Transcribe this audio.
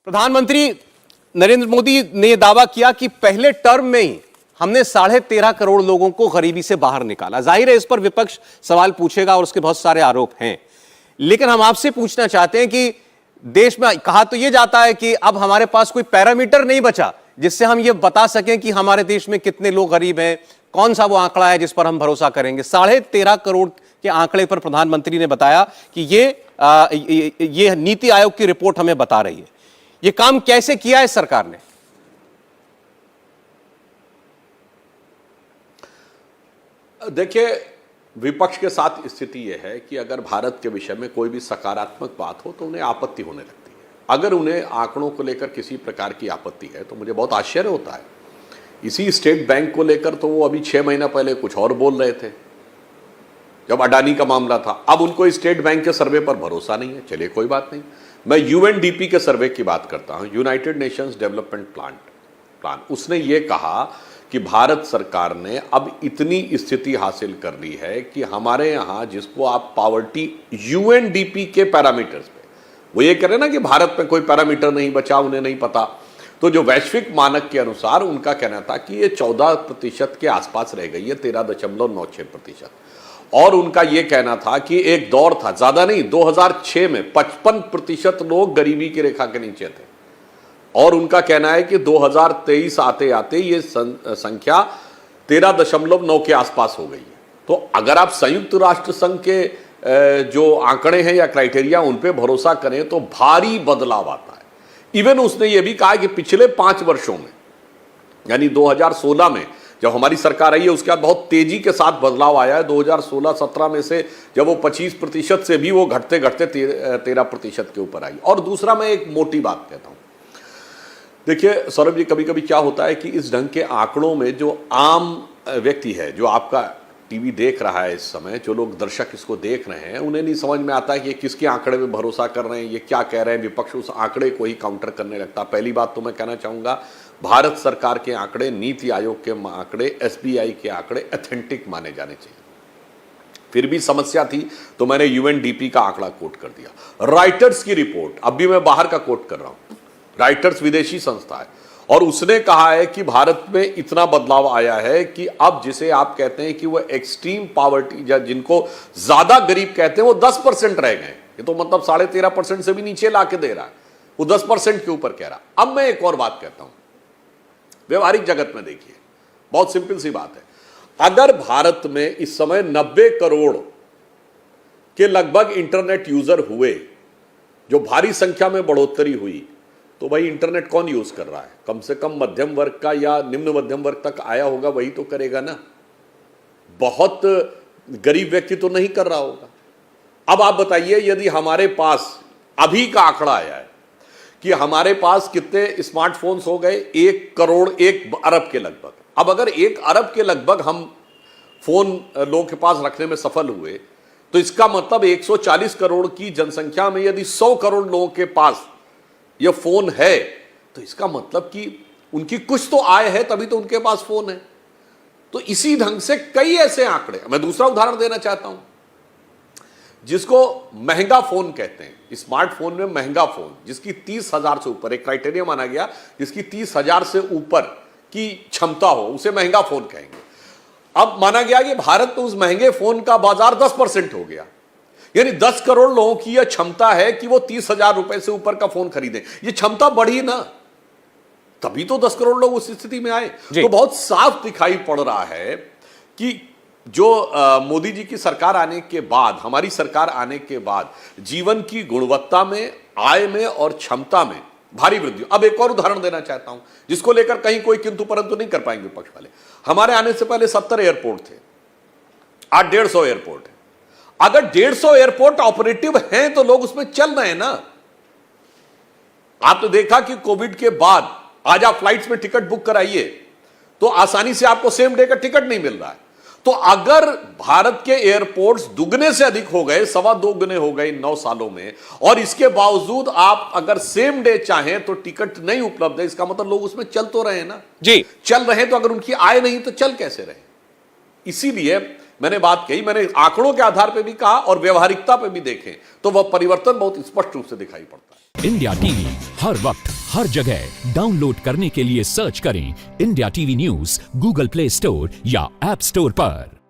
प्रधानमंत्री नरेंद्र मोदी ने दावा किया कि पहले टर्म में ही हमने 13.5 करोड़ लोगों को गरीबी से बाहर निकाला। जाहिर है इस पर विपक्ष सवाल पूछेगा और उसके बहुत सारे आरोप हैं, लेकिन हम आपसे पूछना चाहते हैं कि देश में कहा तो यह जाता है कि अब हमारे पास कोई पैरामीटर नहीं बचा जिससे हम यह बता सकें कि हमारे देश में कितने लोग गरीब हैं। कौन सा वो आंकड़ा है जिस पर हम भरोसा करेंगे? 13.5 करोड़ के आंकड़े पर प्रधानमंत्री ने बताया कि ये नीति आयोग की रिपोर्ट हमें बता रही है। ये काम कैसे किया है सरकार ने? देखिए, विपक्ष के साथ स्थिति यह है कि अगर भारत के विषय में कोई भी सकारात्मक बात हो तो उन्हें आपत्ति होने लगती है। अगर उन्हें आंकड़ों को लेकर किसी प्रकार की आपत्ति है तो मुझे बहुत आश्चर्य होता है। इसी स्टेट बैंक को लेकर तो वो अभी 6 महीना पहले कुछ और बोल रहे थे जब अडानी का मामला था। अब उनको स्टेट बैंक के सर्वे पर भरोसा नहीं है। चलिए कोई बात नहीं, मैं यूएनडीपी के सर्वे की बात करता हूं, यूनाइटेड नेशंस डेवलपमेंट प्लान। उसने ये कहा कि भारत सरकार ने अब इतनी स्थिति हासिल कर ली है कि हमारे यहां जिसको आप पावर्टी यूएनडीपी के पैरामीटर्स पे, वो ये कह रहे ना कि भारत में कोई पैरामीटर नहीं बचा, उन्हें नहीं पता। तो जो वैश्विक मानक के अनुसार उनका कहना था कि ये 14% के आसपास रह गई है, 13.96%। और उनका यह कहना था कि एक दौर था, ज्यादा नहीं, 2006 में 55% लोग गरीबी की रेखा के नीचे थे। और उनका कहना है कि 2023 आते आते ये संख्या 13.9 के आसपास हो गई है। तो अगर आप संयुक्त राष्ट्र संघ के जो आंकड़े हैं या क्राइटेरिया उन पे भरोसा करें तो भारी बदलाव आता है। इवन उसने ये भी कहा कि पिछले 5 वर्षों में, यानी 2016 में जब हमारी सरकार आई है उसके बाद बहुत तेजी के साथ बदलाव आया है। 2016-17 में से जब वो 25% से भी वो घटते घटते 13% के ऊपर आई। और दूसरा, मैं एक मोटी बात कहता हूं, देखिए सौरभ जी, कभी कभी क्या होता है कि इस ढंग के आंकड़ों में जो आम व्यक्ति है, जो आपका टीवी देख रहा है इस समय, जो लोग दर्शक इसको देख रहे हैं, उन्हें नहीं समझ में आता है कि ये किसके आंकड़े में भरोसा कर रहे हैं, ये क्या कह रहे हैं। विपक्ष उस आंकड़े को ही काउंटर करने लगता। पहली बात तो मैं कहना चाहूंगा, भारत सरकार के आंकड़े, नीति आयोग के आंकड़े, एसबीआई के आंकड़े ऑथेंटिक माने जाने चाहिए। फिर भी समस्या थी तो मैंने यूएनडीपी का आंकड़ा कोट कर दिया। राइटर्स की रिपोर्ट, अब भी मैं बाहर का कोट कर रहा हूं, राइटर्स विदेशी संस्था है, और उसने कहा है कि भारत में इतना बदलाव आया है कि अब जिसे आप कहते हैं कि वो एक्सट्रीम पॉवर्टी, या जिनको ज्यादा गरीब कहते हैं, वो 10% रह गए। ये तो मतलब 13.5% से भी नीचे लाके दे रहा है, वो 10% के ऊपर कह रहा। अब मैं एक और बात कहता हूं, व्यवहारिक जगत में देखिए, बहुत सिंपल सी बात है। अगर भारत में इस समय 90 करोड़ के लगभग इंटरनेट यूजर हुए, जो भारी संख्या में बढ़ोतरी हुई, तो भाई इंटरनेट कौन यूज कर रहा है? कम से कम मध्यम वर्ग का या निम्न मध्यम वर्ग तक आया होगा, वही तो करेगा ना। बहुत गरीब व्यक्ति तो नहीं कर रहा होगा। अब आप बताइए, यदि हमारे पास अभी का आंकड़ा आया है कि हमारे पास कितने स्मार्टफोन्स हो गए, 1 करोड़ 1 अरब के लगभग। अब अगर 1 अरब के लगभग हम फोन लोगों के पास रखने में सफल हुए, तो इसका मतलब 140 करोड़ की जनसंख्या में यदि 100 करोड़ लोगों के पास यह फोन है, तो इसका मतलब कि उनकी कुछ तो आय है, तभी तो उनके पास फोन है। तो इसी ढंग से कई ऐसे आंकड़े। मैं दूसरा उदाहरण देना चाहता हूं, जिसको महंगा फोन कहते हैं, स्मार्टफोन में महंगा फोन, जिसकी 30,000 से ऊपर, एक क्राइटेरिया माना गया, जिसकी 30,000 से ऊपर की क्षमता हो, उसे महंगा फोन कहेंगे। अब माना गया कि भारत में उस महंगे फोन का बाजार 10% हो गया, यानी 10 करोड़ लोगों की यह क्षमता है कि वो 30,000 रुपए से ऊपर का फोन खरीदें। ये क्षमता बढ़ी ना, तभी तो 10 करोड़ लोग उस स्थिति में आए। तो बहुत साफ दिखाई पड़ रहा है कि जो मोदी जी की सरकार आने के बाद, हमारी सरकार आने के बाद, जीवन की गुणवत्ता में, आय में और क्षमता में भारी वृद्धि। अब एक और उदाहरण देना चाहता हूं, जिसको लेकर कहीं कोई किंतु परंतु नहीं कर पाएंगे विपक्ष वाले। हमारे आने से पहले 70 एयरपोर्ट थे, आज 150 एयरपोर्ट है। अगर 150 एयरपोर्ट ऑपरेटिव हैं तो लोग उसमें चल रहे हैं ना। आपने देखा कि कोविड के बाद आज आप फ्लाइट्स में टिकट बुक कराइए तो आसानी से आपको सेम डे का टिकट नहीं मिल रहा है। तो अगर भारत के एयरपोर्ट्स दुगने से अधिक हो गए, 2.25 गुने हो गए 9 सालों में, और इसके बावजूद आप अगर सेम डे चाहें तो टिकट नहीं उपलब्ध है, इसका मतलब लोग उसमें चल तो रहे हैं ना जी। चल रहे हैं, तो अगर उनकी आय नहीं तो चल कैसे रहे? इसीलिए मैंने बात कही, मैंने आंकड़ों के आधार पर भी कहा और व्यवहारिकता पर भी देखें तो वह परिवर्तन बहुत स्पष्ट रूप से दिखाई पड़ता है। इंडिया टीवी हर वक्त हर जगह डाउनलोड करने के लिए सर्च करें India TV news Google play store या ऐप स्टोर पर।